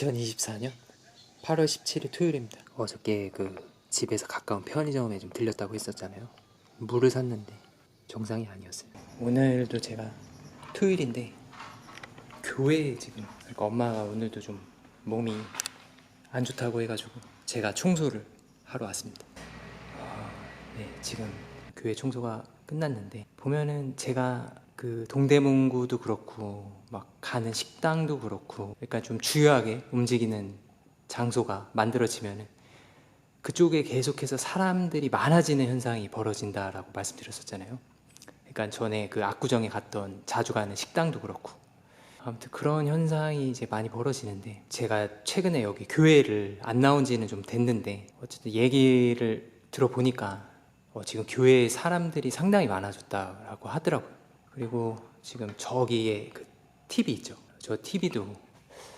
2024년 8월 17일 토요일입니다. 어저께 집에서 가까운 편의점에 좀 들렸다고 했었잖아요. 물을 샀는데 정상이 아니었어요. 오늘도 제가 토요일인데 교회에 지금, 그러니까 엄마가 오늘도 좀 몸이 안 좋다고 해가지고 제가 청소를 하러 왔습니다. 네, 지금 교회 청소가 끝났는데 보면은 제가 동대문구도 그렇고 막 가는 식당도 그렇고, 그러니까 좀 주요하게 움직이는 장소가 만들어지면은 그쪽에 계속해서 사람들이 많아지는 현상이 벌어진다라고 말씀드렸었잖아요. 그러니까 전에 압구정에 갔던 자주 가는 식당도 그렇고, 아무튼 그런 현상이 이제 많이 벌어지는데, 제가 최근에 여기 교회를 안 나온 지는 좀 됐는데 어쨌든 얘기를 들어보니까 지금 교회에 사람들이 상당히 많아졌다라고 하더라고요. 그리고 지금 저기에 TV 있죠. 저 TV도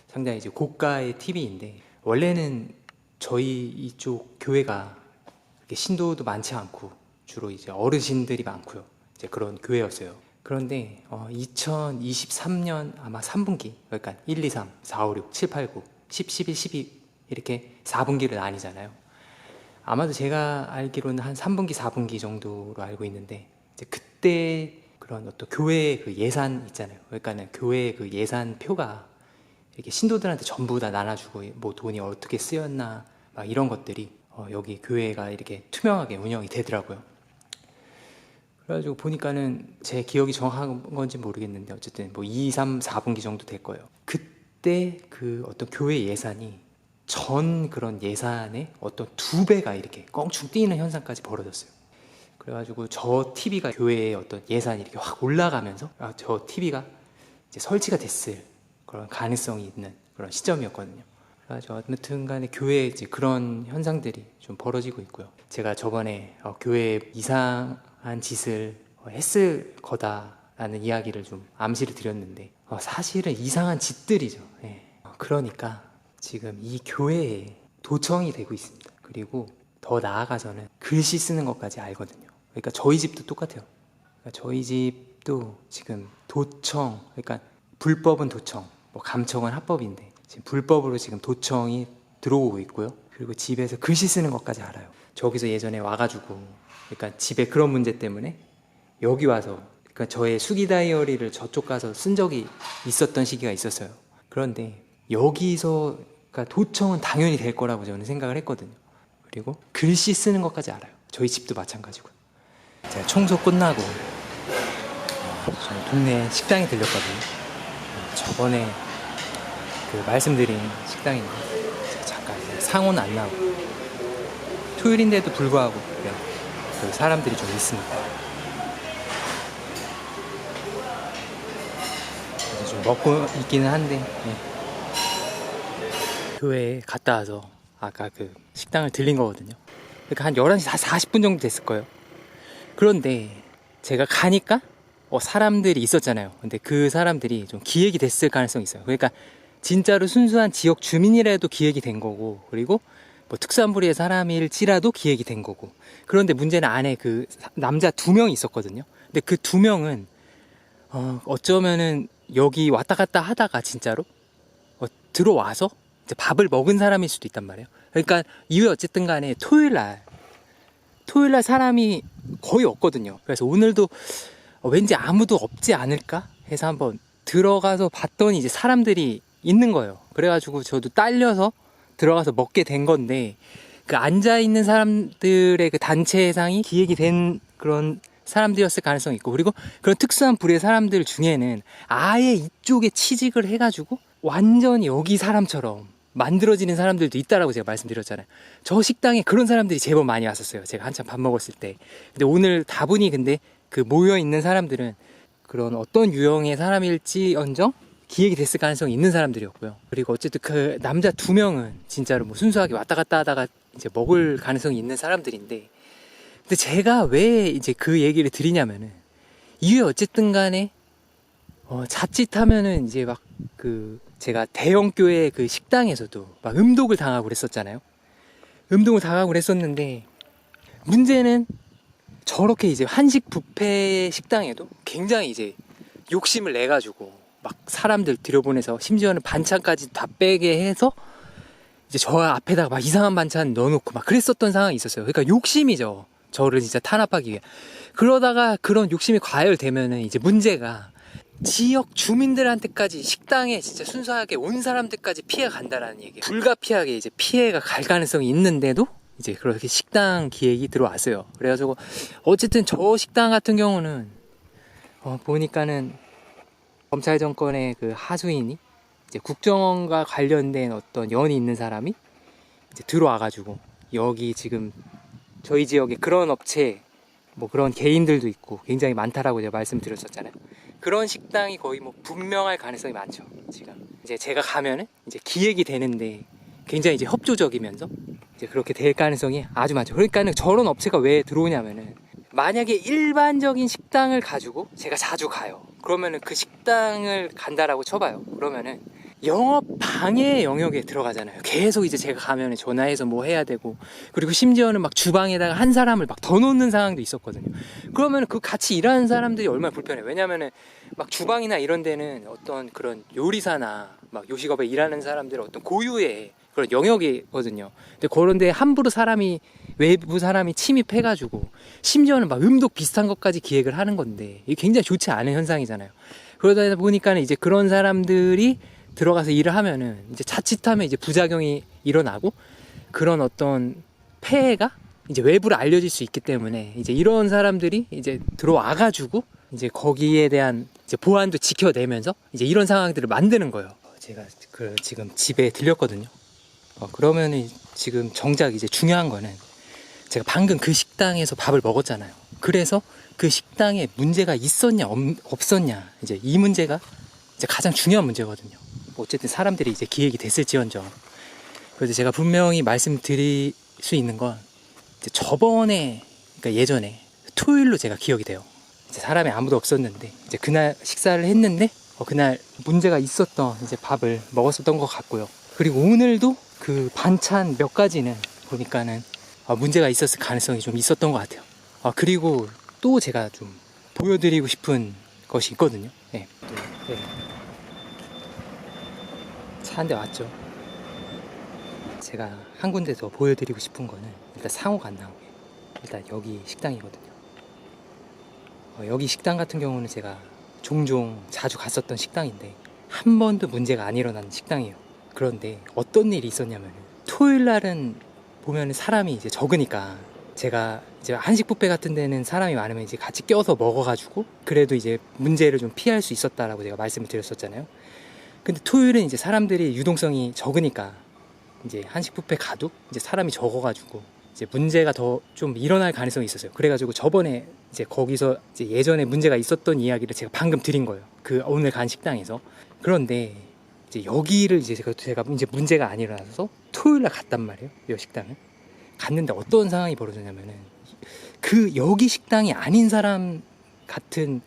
상당히 이제 고가의 TV인데, 원래는 저희 이쪽 교회가 이렇게 신도도 많지 않고 주로 이제 어르신들이 많고요. 이제 그런 교회였어요. 그런데 2023년 아마 3분기, 그러니까 1, 2, 3, 4, 5, 6, 7, 8, 9, 10, 11, 12 이렇게 4분기를 나뉘잖아요. 아마도 제가 알기로는 한 3분기, 4분기 정도로 알고 있는데, 이제 그때 그런 어떤 교회의 예산 있잖아요. 그러니까는 교회의 예산표가 이렇게 신도들한테 전부 다 나눠주고, 뭐 돈이 어떻게 쓰였나 막 이런 것들이 여기 교회가 이렇게 투명하게 운영이 되더라고요. 그래가지고 보니까는 제 기억이 정확한 건지 모르겠는데 어쨌든 뭐 2, 3, 4분기 정도 될 거예요. 그때 어떤 교회 예산이 전 그런 예산의 어떤 2배가 이렇게 껑충 뛰는 현상까지 벌어졌어요. 그래가지고 저 TV가 교회의 어떤 예산이 이렇게 확 올라가면서 저 TV가 이제 설치가 됐을 그런 가능성이 있는 그런 시점이었거든요. 그래가지고 아무튼 간에 교회에 이제 그런 현상들이 좀 벌어지고 있고요. 제가 저번에 교회에 이상한 짓을 했을 거다라는 이야기를 좀 암시를 드렸는데 사실은 이상한 짓들이죠. 예. 그러니까 지금 이 교회에 도청이 되고 있습니다. 그리고 더 나아가서는 글씨 쓰는 것까지 알거든요. 그러니까 저희 집도 똑같아요. 그러니까 저희 집도 지금 도청, 그러니까 불법은 도청, 뭐 감청은 합법인데 지금 불법으로 지금 도청이 들어오고 있고요. 그리고 집에서 글씨 쓰는 것까지 알아요. 저기서 예전에 와가지고, 그러니까 집에 그런 문제 때문에 여기 와서, 그러니까 저의 수기 다이어리를 저쪽 가서 쓴 적이 있었던 시기가 있었어요. 그런데 여기서, 그러니까 도청은 당연히 될 거라고 저는 생각을 했거든요. 그리고 글씨 쓰는 것까지 알아요. 저희 집도 마찬가지고요. 제가 청소 끝나고 저희 동네 식당에 들렸거든요. 저번에 말씀드린 식당인데 제가 잠깐 상호는 안 나오고, 토요일인데도 불구하고 사람들이 좀 있습니다. 그래서 좀 먹고 있기는 한데, 교회에 갔다 와서 아까 식당을 들린 거거든요. 그러니까 한 11시 40분 정도 됐을 거예요. 그런데 제가 가니까 사람들이 있었잖아요. 근데 그 사람들이 좀 기획이 됐을 가능성이 있어요. 그러니까 진짜로 순수한 지역 주민이라도 기획이 된 거고, 그리고 뭐 특수한 부리의 사람일지라도 기획이 된 거고. 그런데 문제는 안에 남자 2명이 있었거든요. 근데 그 2명은 어쩌면은 여기 왔다 갔다 하다가 진짜로 들어와서 이제 밥을 먹은 사람일 수도 있단 말이에요. 그러니까 이후에 어쨌든 간에 토요일 날 사람이 거의 없거든요. 그래서 오늘도 왠지 아무도 없지 않을까 해서 한번 들어가서 봤더니 이제 사람들이 있는 거예요. 그래가지고 저도 딸려서 들어가서 먹게 된 건데, 앉아있는 사람들의 단체상이 기획이 된 그런 사람들이었을 가능성이 있고, 그리고 그런 특수한 부류의 사람들 중에는 아예 이쪽에 취직을 해가지고 완전히 여기 사람처럼 만들어지는 사람들도 있다라고 제가 말씀드렸잖아요. 저 식당에 그런 사람들이 제법 많이 왔었어요. 제가 한참 밥 먹었을 때. 근데 오늘 다분히 근데 모여있는 사람들은 그런 어떤 유형의 사람일지언정 기획이 됐을 가능성이 있는 사람들이었고요. 그리고 어쨌든 남자 2명은 진짜로 뭐 순수하게 왔다 갔다 하다가 이제 먹을 가능성이 있는 사람들인데, 근데 제가 왜 이제 그 얘기를 드리냐면은, 이후에 어쨌든 간에 자칫하면은 이제 막 제가 대형교회 식당에서도 막 음독을 당하고 그랬었잖아요. 음독을 당하고 그랬었는데, 문제는 저렇게 이제 한식 뷔페 식당에도 굉장히 이제 욕심을 내가지고 막 사람들 들여보내서 심지어는 반찬까지 다 빼게 해서 이제 저 앞에다가 막 이상한 반찬 넣어놓고 막 그랬었던 상황이 있었어요. 그러니까 욕심이죠. 저를 진짜 탄압하기 위해. 그러다가 그런 욕심이 과열되면은 이제 문제가 지역 주민들한테까지 식당에 진짜 순수하게 온 사람들까지 피해가 간다라는 얘기예요. 불가피하게 이제 피해가 갈 가능성이 있는데도 이제 그렇게 식당 기획이 들어왔어요. 그래가지고 어쨌든 저 식당 같은 경우는 보니까는 검찰 정권의 그 하수인이 이제 국정원과 관련된 어떤 연이 있는 사람이 이제 들어와가지고 여기 지금 저희 지역에 그런 업체 뭐 그런 개인들도 있고 굉장히 많다라고 제가 말씀드렸었잖아요. 그런 식당이 거의 뭐 분명할 가능성이 많죠. 지금 이제 제가 가면은 이제 기획이 되는데 굉장히 이제 협조적이면서 이제 그렇게 될 가능성이 아주 많죠. 그러니까는 저런 업체가 왜 들어오냐면은 만약에 일반적인 식당을 가지고 제가 자주 가요. 그러면은 그 식당을 간다라고 쳐봐요. 그러면은 영업 방해 영역에 들어가잖아요. 계속 이제 제가 가면은 전화해서 뭐 해야 되고, 그리고 심지어는 막 주방에다가 한 사람을 막 더 놓는 상황도 있었거든요. 그러면은 그 같이 일하는 사람들이 얼마나 불편해요. 왜냐면은 막 주방이나 이런 데는 어떤 그런 요리사나 막 요식업에 일하는 사람들의 어떤 고유의 그런 영역이거든요. 근데 그런데 함부로 외부 사람이 침입해가지고 심지어는 막 음독 비슷한 것까지 기획을 하는 건데 이게 굉장히 좋지 않은 현상이잖아요. 그러다 보니까는 이제 그런 사람들이 들어가서 일을 하면은 이제 자칫하면 이제 부작용이 일어나고 그런 어떤 폐해가 이제 외부로 알려질 수 있기 때문에 이제 이런 사람들이 이제 들어와가지고 이제 거기에 대한 이제 보안도 지켜내면서 이제 이런 상황들을 만드는 거예요. 제가 지금 집에 들렸거든요. 그러면은 지금 정작 이제 중요한 거는 제가 방금 그 식당에서 밥을 먹었잖아요. 그래서 그 식당에 문제가 있었냐 없었냐 이제 이 문제가 이제 가장 중요한 문제거든요. 어쨌든 사람들이 이제 기획이 됐을지언정. 그래서 제가 분명히 말씀드릴 수 있는 건 이제 저번에 그러니까 예전에 토요일로 제가 기억이 돼요. 이제 사람이 아무도 없었는데 이제 그날 식사를 했는데 그날 문제가 있었던 이제 밥을 먹었었던 것 같고요. 그리고 오늘도 그 반찬 몇 가지는 보니까는 문제가 있었을 가능성이 좀 있었던 것 같아요. 그리고 또 제가 좀 보여드리고 싶은 것이 있거든요. 네. 네. 차 한 대 왔죠. 제가 한 군데 더 보여드리고 싶은 거는 일단 상호가 안 나오게 일단 여기 식당이거든요. 여기 식당 같은 경우는 제가 종종 자주 갔었던 식당인데 한 번도 문제가 안 일어난 식당이에요. 그런데 어떤 일이 있었냐면 토요일 날은 보면 사람이 이제 적으니까 제가 이제 한식 뷔페 같은 데는 사람이 많으면 이제 같이 껴서 먹어가지고 그래도 이제 문제를 좀 피할 수 있었다라고 제가 말씀을 드렸었잖아요. 근데 토요일은 이제 사람들이 유동성이 적으니까 이제 한식 뷔페 가도 이제 사람이 적어가지고 이제 문제가 더 좀 일어날 가능성이 있었어요. 그래가지고 저번에 이제 거기서 이제 예전에 문제가 있었던 이야기를 제가 방금 드린 거예요. 그 오늘 간 식당에서. 그런데 이제 여기를 이제 제가 이제 문제가 안 일어나서 토요일날 갔단 말이에요. 이 식당을 갔는데 어떤 상황이 벌어졌냐면은 그 여기 식당이 아닌 사람 같은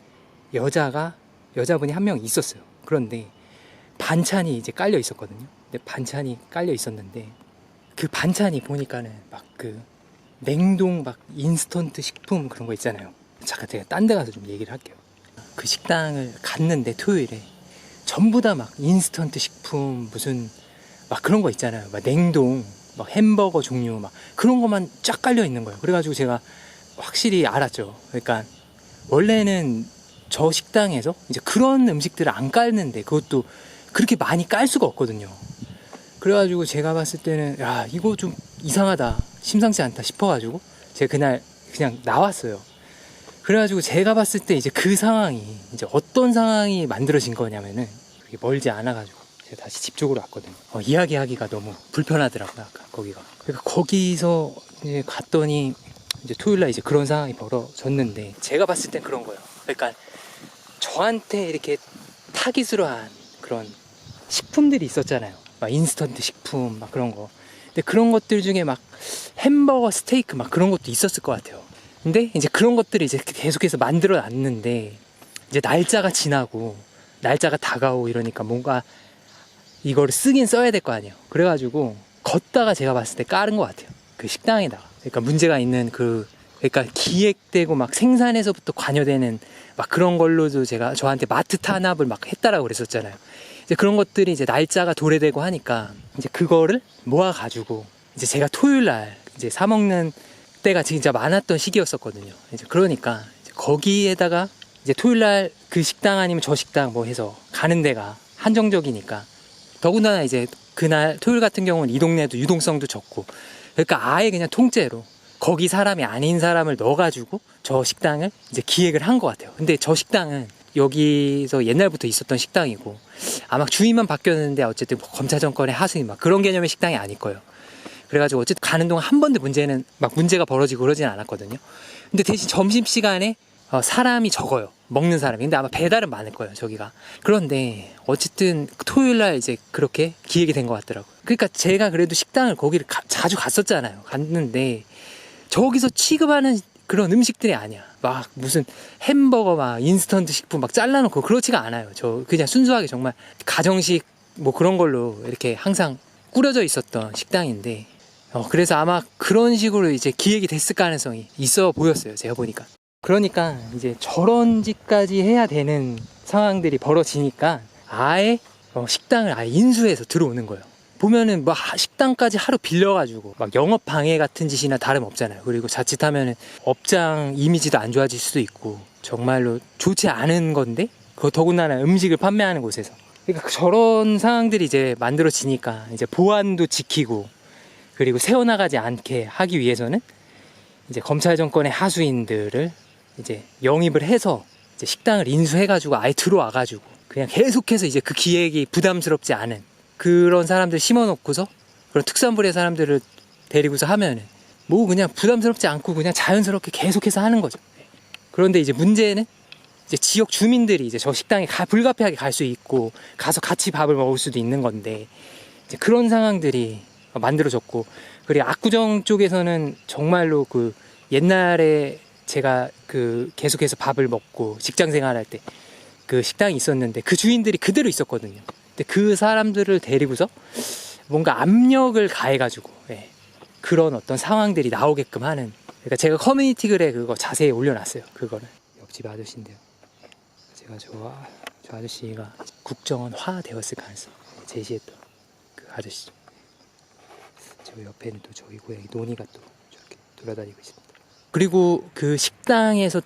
여자분이 한 명 있었어요. 그런데 반찬이 이제 깔려 있었거든요. 근데 반찬이 깔려 있었는데 그 반찬이 보니까는 막 그 냉동 막 인스턴트 식품 그런 거 있잖아요. 잠깐 제가 딴 데 가서 좀 얘기를 할게요. 그 식당을 갔는데 토요일에 전부 다 막 인스턴트 식품 무슨 막 그런 거 있잖아요. 막 냉동 막 햄버거 종류 막 그런 것만 쫙 깔려 있는 거예요. 그래가지고 제가 확실히 알았죠. 그러니까 원래는 저 식당에서 이제 그런 음식들을 안 깔는데 그것도 그렇게 많이 깔 수가 없거든요. 그래가지고 제가 봤을 때는 야 이거 좀 이상하다 심상치 않다 싶어가지고 제가 그날 그냥 나왔어요. 그래가지고 제가 봤을 때 이제 그 상황이 이제 어떤 상황이 만들어진 거냐면은 그게 멀지 않아가지고 제가 다시 집 쪽으로 왔거든요. 이야기하기가 너무 불편하더라고요. 아까 거기가. 그러니까 거기서 이제 갔더니 이제 토요일날 이제 그런 상황이 벌어졌는데 제가 봤을 땐 그런 거예요. 그러니까 저한테 이렇게 타깃으로 한 그런 식품들이 있었잖아요. 막 인스턴트 식품 막 그런 거. 근데 그런 것들 중에 막 햄버거, 스테이크 막 그런 것도 있었을 것 같아요. 근데 이제 그런 것들을 이제 계속해서 만들어 놨는데 이제 날짜가 지나고 날짜가 다가오고 이러니까 뭔가 이거를 쓰긴 써야 될 거 아니에요. 그래가지고 걷다가 제가 봤을 때 깔은 것 같아요. 그 식당에다가. 그러니까 문제가 있는 그 그러니까 기획되고 막 생산에서부터 관여되는 막 그런 걸로도 제가 저한테 마트 탄압을 막 했다라고 그랬었잖아요. 이제 그런 것들이 이제 날짜가 도래되고 하니까 이제 그거를 모아가지고 이제 제가 토요일 날 이제 사 먹는 때가 진짜 많았던 시기였었거든요. 이제 그러니까 이제 거기에다가 이제 토요일 날 그 식당 아니면 저 식당 뭐 해서 가는 데가 한정적이니까 더군다나 이제 그날 토요일 같은 경우는 이 동네도 유동성도 적고 그러니까 아예 그냥 통째로 거기 사람이 아닌 사람을 넣어가지고 저 식당을 이제 기획을 한 것 같아요. 근데 저 식당은 여기서 옛날부터 있었던 식당이고 아마 주인만 바뀌었는데 어쨌든 뭐 검찰 정권의 하수인 막 그런 개념의 식당이 아닐 거예요. 그래가지고 어쨌든 가는 동안 한 번도 문제가 벌어지고 그러진 않았거든요. 근데 대신 점심시간에 사람이 적어요. 먹는 사람이. 근데 아마 배달은 많을 거예요, 저기가. 그런데 어쨌든 토요일 날 이제 그렇게 기획이 된 것 같더라고요. 그러니까 제가 그래도 식당을 거기를 자주 갔었잖아요. 갔는데 저기서 취급하는 그런 음식들이 아니야. 막 무슨 햄버거 막 인스턴트 식품 막 잘라놓고 그렇지가 않아요. 저 그냥 순수하게 정말 가정식 뭐 그런 걸로 이렇게 항상 꾸려져 있었던 식당인데 그래서 아마 그런 식으로 이제 기획이 됐을 가능성이 있어 보였어요. 제가 보니까. 그러니까 이제 저런 짓까지 해야 되는 상황들이 벌어지니까 아예 식당을 아예 인수해서 들어오는 거예요. 보면은 뭐 식당까지 하루 빌려가지고 막 영업 방해 같은 짓이나 다름없잖아요. 그리고 자칫하면은 업장 이미지도 안 좋아질 수도 있고 정말로 좋지 않은 건데 그 더군다나 음식을 판매하는 곳에서 그러니까 저런 상황들이 이제 만들어지니까 이제 보안도 지키고 그리고 새어나가지 않게 하기 위해서는 이제 검찰 정권의 하수인들을 이제 영입을 해서 이제 식당을 인수해가지고 아예 들어와가지고 그냥 계속해서 이제 그 기획이 부담스럽지 않은 그런 사람들 심어놓고서 그런 특수부의 사람들을 데리고서 하면은 뭐 그냥 부담스럽지 않고 그냥 자연스럽게 계속해서 하는 거죠. 그런데 이제 문제는 이제 지역 주민들이 이제 저 식당에 불가피하게 갈 수 있고 가서 같이 밥을 먹을 수도 있는 건데 이제 그런 상황들이 만들어졌고 그리고 압구정 쪽에서는 정말로 그 옛날에 제가 그 계속해서 밥을 먹고 직장 생활할 때 그 식당이 있었는데 그 주인들이 그대로 있었거든요. 근데 그 사람들을 데리고서 뭔가 압력을 가해가지고 그런 어떤 상황들이 나오게끔 하는 그러니까 제가 커뮤니티 글에 그거 자세히 올려놨어요. 그거를 옆집 아저씨인데요. 제가 저 아저씨가 국정원 화되었을 가능성 제시했던 그 아저씨죠. 저 옆에는 또 저희 고양이 노니가 또 저렇게 돌아다니고 있습니다. 그리고 그 식당에서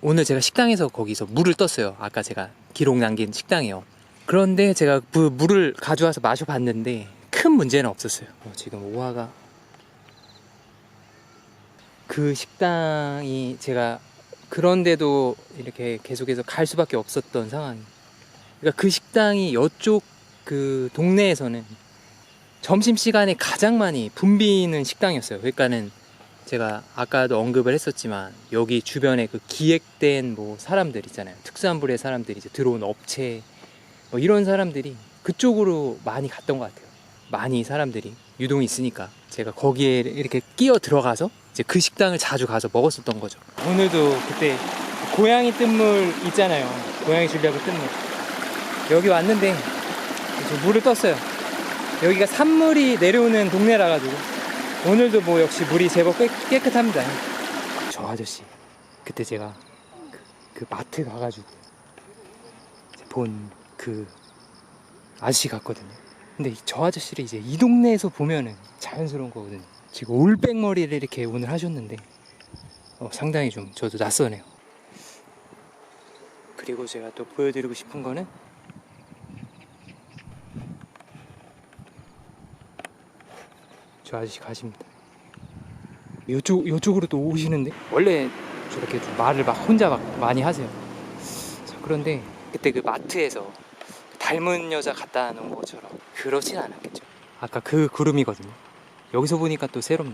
오늘 제가 식당에서 거기서 물을 떴어요. 아까 제가 기록 남긴 식당이요. 그런데 제가 그 물을 가져와서 마셔봤는데 큰 문제는 없었어요. 지금 오화가 그 식당이 제가 그런데도 이렇게 계속해서 갈 수밖에 없었던 상황이 그러니까 그 식당이 이쪽 그 동네에서는 점심시간에 가장 많이 붐비는 식당이었어요. 그러니까는 제가 아까도 언급을 했었지만 여기 주변에 그 기획된 뭐 사람들 있잖아요. 특수부의 사람들이 이제 들어온 업체 뭐 이런 사람들이 그쪽으로 많이 갔던 것 같아요. 많이 사람들이 유동이 있으니까 제가 거기에 이렇게 끼어 들어가서 이제 그 식당을 자주 가서 먹었었던 거죠. 오늘도 그때 고양이 뜬물 있잖아요. 고양이 주려고 뜬물 여기 왔는데 물을 떴어요. 여기가 산물이 내려오는 동네라 가지고 오늘도 뭐 역시 물이 제법 깨끗합니다. 저 아저씨 그때 제가 그 마트 가가지고 본 그 아저씨 같거든요. 근데 저 아저씨를 이제 이 동네에서 보면은 자연스러운 거거든요. 지금 올백머리를 이렇게 오늘 하셨는데 상당히 좀 저도 낯서네요. 그리고 제가 또 보여드리고 싶은 거는 저 아저씨 가십니다. 요쪽으로 또 오시는데 원래 저렇게 좀 말을 막 혼자 막 많이 하세요. 그런데 그때 그 마트에서 닮은 여자 갖다 놓은 것처럼 그러진 않았겠죠. 아까 그 구름이거든요. 여기서 보니까 또 새롭네.